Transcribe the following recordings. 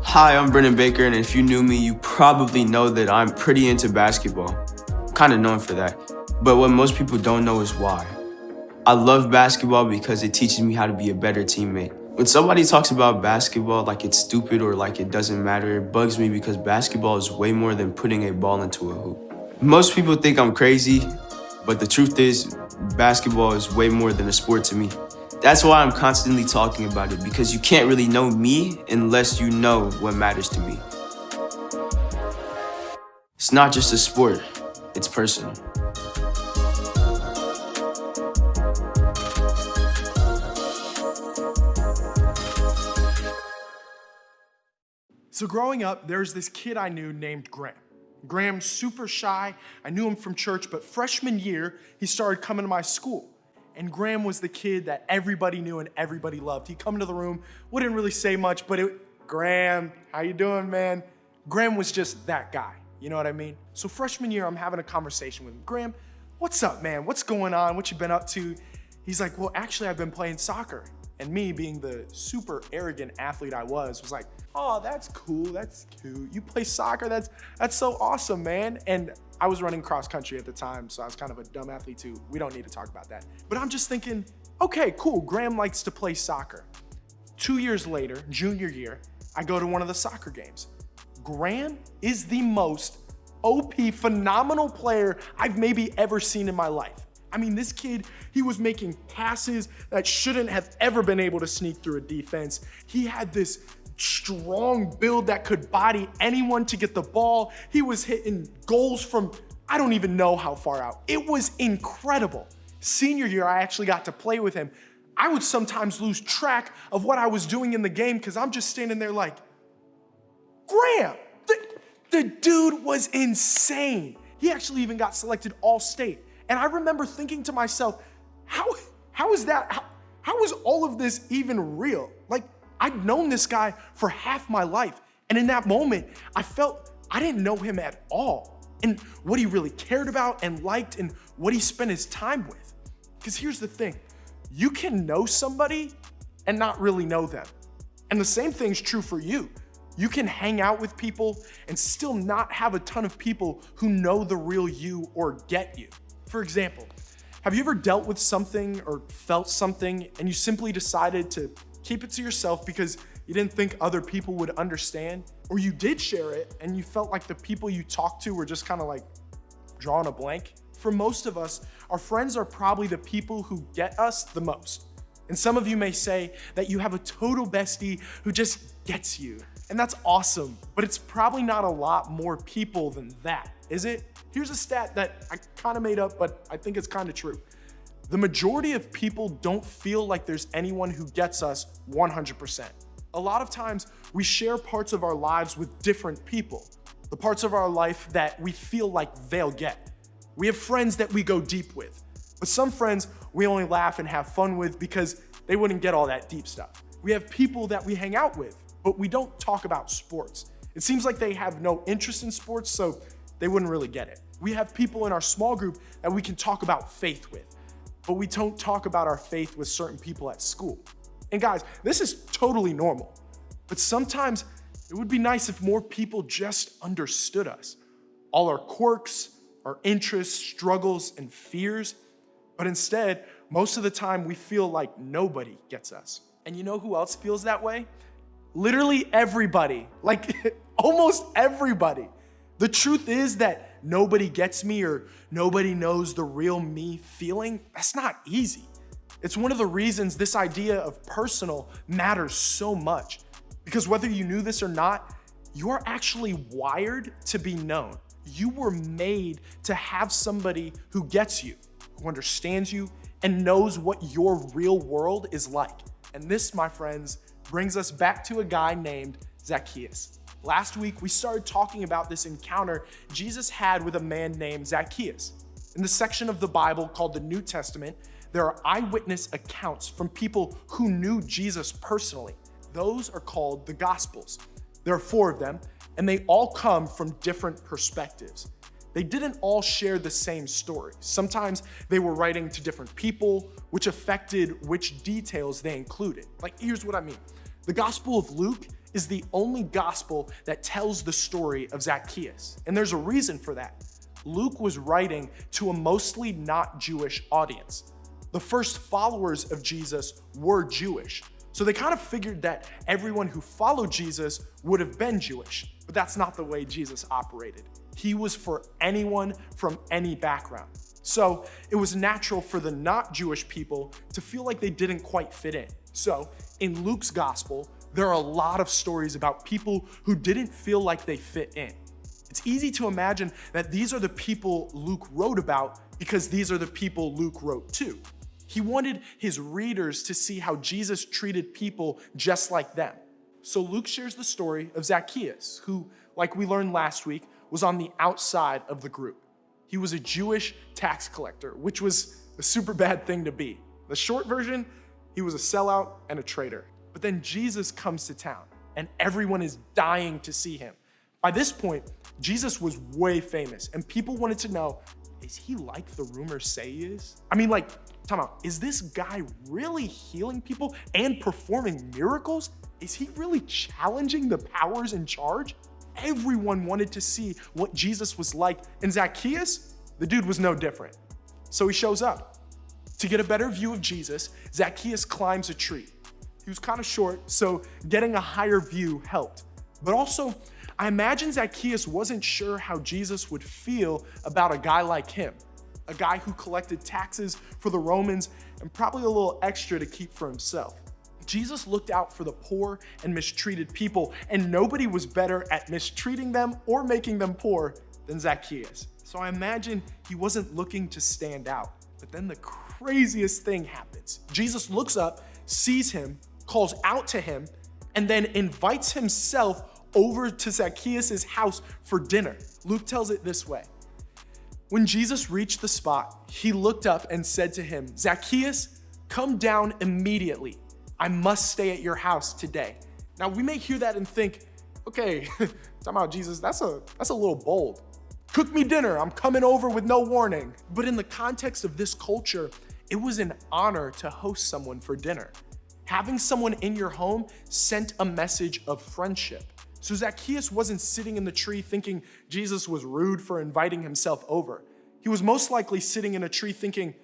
Hi, I'm Brendan Baker, and if you knew me, you probably know that I'm pretty into basketball. Kind of known for that. But what most people don't know is why. I love basketball because it teaches me how to be a better teammate. When somebody talks about basketball like it's stupid or like it doesn't matter, it bugs me because basketball is way more than putting a ball into a hoop. Most people think I'm crazy, but the truth is, basketball is way more than a sport to me. That's why I'm constantly talking about it, because you can't really know me unless you know what matters to me. It's not just a sport, it's personal. So growing up, there's this kid I knew named Graham. Graham's super shy. I knew him from church, but freshman year, he started coming to my school. And Graham was the kid that everybody knew and everybody loved. He'd come into the room, wouldn't really say much, but Graham, how you doing, man? Graham was just that guy, you know what I mean? So freshman year, I'm having a conversation with him. Graham, what's up, man? What's going on? What you been up to? He's like, well, actually, I've been playing soccer. And me, being the super arrogant athlete I was like, oh, that's cool, that's cute. You play soccer, that's so awesome, man. And I was running cross country at the time, so I was kind of a dumb athlete too. We don't need to talk about that. But I'm just thinking, okay, cool, Graham likes to play soccer. 2 years later, junior year, I go to one of the soccer games. Graham is the most OP, phenomenal player I've maybe ever seen in my life. I mean, this kid, he was making passes that shouldn't have ever been able to sneak through a defense. He had this strong build that could body anyone to get the ball. He was hitting goals from, I don't even know how far out. It was incredible. Senior year, I actually got to play with him. I would sometimes lose track of what I was doing in the game because I'm just standing there like, Graham, the dude was insane. He actually even got selected all-state. And I remember thinking to myself, how is that? How is all of this even real? Like, I'd known this guy for half my life. And in that moment, I felt I didn't know him at all. And what he really cared about and liked and what he spent his time with. Because here's the thing, you can know somebody and not really know them. And the same thing's true for you. You can hang out with people and still not have a ton of people who know the real you or get you. For example, have you ever dealt with something or felt something and you simply decided to keep it to yourself because you didn't think other people would understand? Or you did share it and you felt like the people you talked to were just kind of like drawing a blank? For most of us, our friends are probably the people who get us the most. And some of you may say that you have a total bestie who just gets you. And that's awesome, but it's probably not a lot more people than that, is it? Here's a stat that I kind of made up, but I think it's kind of true. The majority of people don't feel like there's anyone who gets us 100%. A lot of times we share parts of our lives with different people, the parts of our life that we feel like they'll get. We have friends that we go deep with, but some friends we only laugh and have fun with because they wouldn't get all that deep stuff. We have people that we hang out with, but we don't talk about sports. It seems like they have no interest in sports, so they wouldn't really get it. We have people in our small group that we can talk about faith with, but we don't talk about our faith with certain people at school. And guys, this is totally normal, but sometimes it would be nice if more people just understood us, all our quirks, our interests, struggles, and fears. But instead, most of the time we feel like nobody gets us. And you know who else feels that way? Literally everybody, like almost everybody. The truth is that nobody gets me or nobody knows the real me feeling. That's not easy. It's one of the reasons this idea of personal matters so much. Because whether you knew this or not, you're actually wired to be known. You were made to have somebody who gets you, who understands you, and knows what your real world is like. And this, my friends, brings us back to a guy named Zacchaeus. Last week, we started talking about this encounter Jesus had with a man named Zacchaeus. In the section of the Bible called the New Testament, there are eyewitness accounts from people who knew Jesus personally. Those are called the Gospels. There are 4 of them, and they all come from different perspectives. they didn't all share the same story. Sometimes they were writing to different people, which affected which details they included. Like, here's what I mean. The Gospel of Luke is the only gospel that tells the story of Zacchaeus, and there's a reason for that. Luke was writing to a mostly not Jewish audience. The first followers of Jesus were Jewish, so they kind of figured that everyone who followed Jesus would have been Jewish, but that's not the way Jesus operated. He was for anyone from any background. So it was natural for the not Jewish people to feel like they didn't quite fit in. So in Luke's gospel, there are a lot of stories about people who didn't feel like they fit in. It's easy to imagine that these are the people Luke wrote about because these are the people Luke wrote to. He wanted his readers to see how Jesus treated people just like them. So Luke shares the story of Zacchaeus, who, like we learned last week, was on the outside of the group. He was a Jewish tax collector, which was a super bad thing to be. The short version, he was a sellout and a traitor. But then Jesus comes to town, and everyone is dying to see him. By this point, Jesus was way famous, and people wanted to know, is he like the rumors say he is? I mean, like, time out, is this guy really healing people and performing miracles? Is he really challenging the powers in charge? Everyone wanted to see what Jesus was like, and Zacchaeus, the dude was no different. So he shows up. To get a better view of Jesus, Zacchaeus climbs a tree. He was kind of short, so getting a higher view helped. But also, I imagine Zacchaeus wasn't sure how Jesus would feel about a guy like him, a guy who collected taxes for the Romans and probably a little extra to keep for himself. Jesus looked out for the poor and mistreated people, and nobody was better at mistreating them or making them poor than Zacchaeus. So I imagine he wasn't looking to stand out. But then the craziest thing happens. Jesus looks up, sees him, calls out to him, and then invites himself over to Zacchaeus' house for dinner. Luke tells it this way. When Jesus reached the spot, he looked up and said to him, "Zacchaeus, come down immediately. I must stay at your house today." Now we may hear that and think, okay, talking about Jesus, that's a little bold. Cook me dinner, I'm coming over with no warning. But in the context of this culture, it was an honor to host someone for dinner. Having someone in your home sent a message of friendship. So Zacchaeus wasn't sitting in the tree thinking Jesus was rude for inviting himself over. He was most likely sitting in a tree thinking,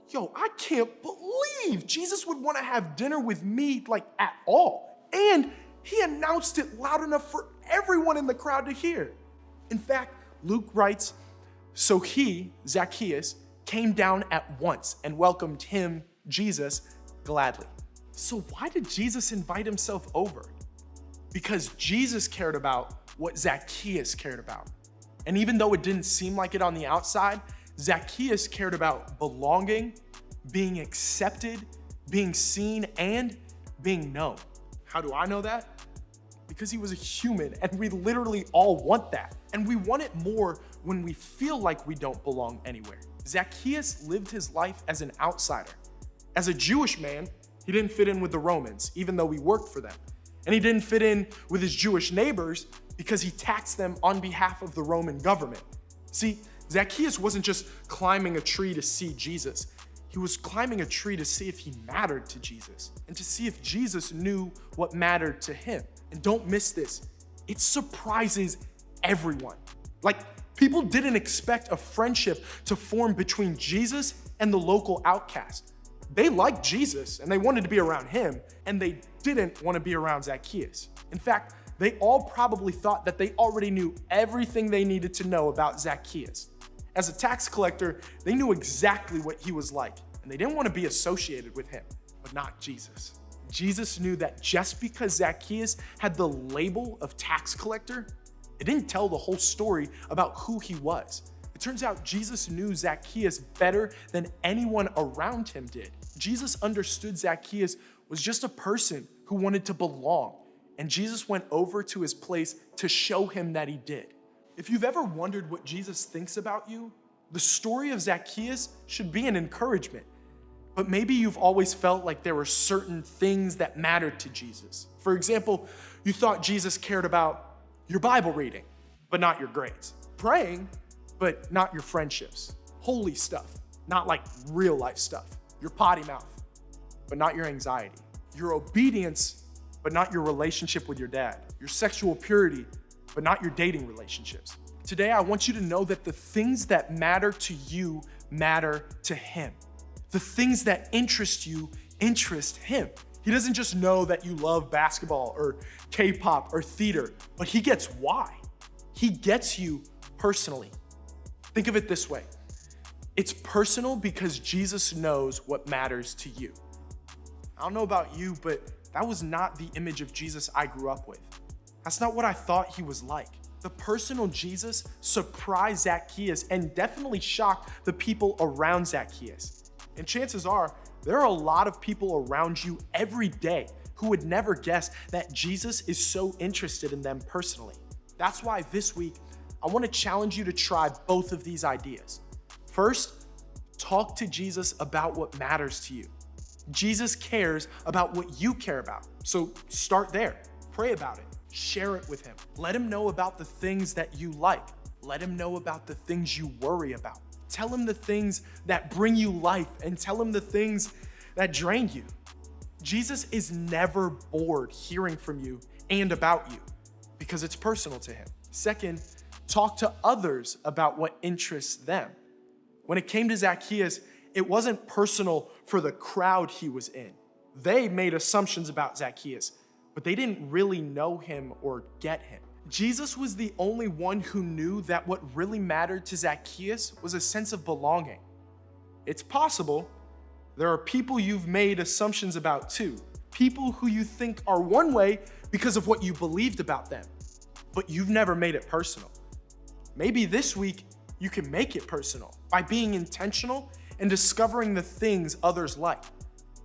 yo, I can't believe Jesus would want to have dinner with me like at all. And he announced it loud enough for everyone in the crowd to hear. In fact, Luke writes, so he, Zacchaeus, came down at once and welcomed him, Jesus, gladly. So why did Jesus invite himself over? Because Jesus cared about what Zacchaeus cared about. And even though it didn't seem like it on the outside, Zacchaeus cared about belonging, being accepted, being seen, and being known. How do I know that? Because he was a human, and we literally all want that. And we want it more when we feel like we don't belong anywhere. Zacchaeus lived his life as an outsider. As a Jewish man, he didn't fit in with the Romans, even though he worked for them. And he didn't fit in with his Jewish neighbors because he taxed them on behalf of the Roman government. See, Zacchaeus wasn't just climbing a tree to see Jesus. He was climbing a tree to see if he mattered to Jesus and to see if Jesus knew what mattered to him. And don't miss this, it surprises everyone. Like, people didn't expect a friendship to form between Jesus and the local outcast. They liked Jesus and they wanted to be around him, and they didn't want to be around Zacchaeus. In fact, they all probably thought that they already knew everything they needed to know about Zacchaeus. As a tax collector, they knew exactly what he was like, and they didn't want to be associated with him, but not Jesus. Jesus knew that just because Zacchaeus had the label of tax collector, it didn't tell the whole story about who he was. It turns out Jesus knew Zacchaeus better than anyone around him did. Jesus understood Zacchaeus was just a person who wanted to belong, and Jesus went over to his place to show him that he did. If you've ever wondered what Jesus thinks about you, the story of Zacchaeus should be an encouragement. But maybe you've always felt like there were certain things that mattered to Jesus. For example, you thought Jesus cared about your Bible reading, but not your grades. Praying, but not your friendships. Holy stuff, not like real life stuff. Your potty mouth, but not your anxiety. Your obedience, but not your relationship with your dad. Your sexual purity, but not your dating relationships. Today, I want you to know that the things that matter to you matter to him. The things that interest you interest him. He doesn't just know that you love basketball or K-pop or theater, but he gets why. He gets you personally. Think of it this way. It's personal because Jesus knows what matters to you. I don't know about you, but that was not the image of Jesus I grew up with. That's not what I thought he was like. The personal Jesus surprised Zacchaeus and definitely shocked the people around Zacchaeus. And chances are, there are a lot of people around you every day who would never guess that Jesus is so interested in them personally. That's why this week, I want to challenge you to try both of these ideas. First, talk to Jesus about what matters to you. Jesus cares about what you care about. So start there. Pray about it. Share it with him. Let him know about the things that you like. Let him know about the things you worry about. Tell him the things that bring you life and tell him the things that drain you. Jesus is never bored hearing from you and about you because it's personal to him. Second, talk to others about what interests them. When it came to Zacchaeus, it wasn't personal for the crowd he was in. They made assumptions about Zacchaeus, but they didn't really know him or get him. Jesus was the only one who knew that what really mattered to Zacchaeus was a sense of belonging. It's possible there are people you've made assumptions about too, people who you think are one way because of what you believed about them, but you've never made it personal. Maybe this week you can make it personal by being intentional and discovering the things others like.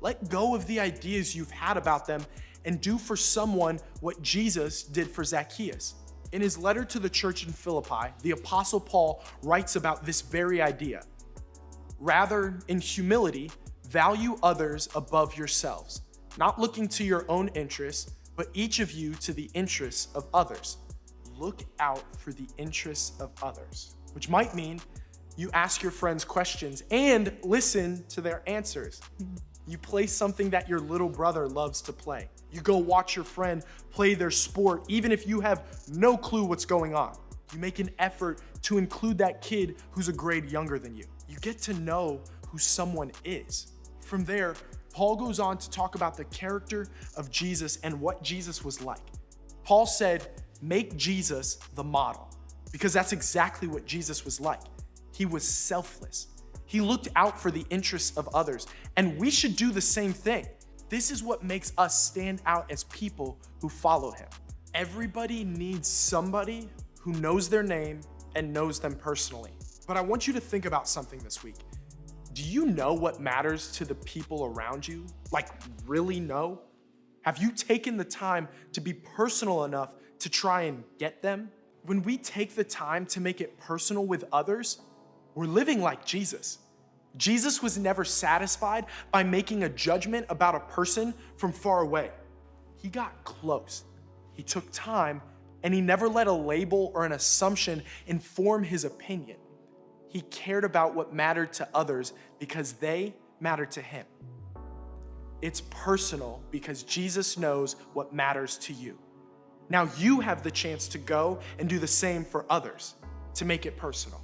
Let go of the ideas you've had about them and do for someone what Jesus did for Zacchaeus. In his letter to the church in Philippi, the Apostle Paul writes about this very idea. Rather, in humility, value others above yourselves, not looking to your own interests, but each of you to the interests of others. Look out for the interests of others, which might mean you ask your friends questions and listen to their answers. You play something that your little brother loves to play. You go watch your friend play their sport, even if you have no clue what's going on. You make an effort to include that kid who's a grade younger than you. You get to know who someone is. From there, Paul goes on to talk about the character of Jesus and what Jesus was like. Paul said, make Jesus the model, because that's exactly what Jesus was like. He was selfless. He looked out for the interests of others, and we should do the same thing. This is what makes us stand out as people who follow him. Everybody needs somebody who knows their name and knows them personally. But I want you to think about something this week. Do you know what matters to the people around you? Like, really know? Have you taken the time to be personal enough to try and get them? When we take the time to make it personal with others, we're living like Jesus. Jesus was never satisfied by making a judgment about a person from far away. He got close. He took time, and he never let a label or an assumption inform his opinion. He cared about what mattered to others because they mattered to him. It's personal because Jesus knows what matters to you. Now you have the chance to go and do the same for others, to make it personal.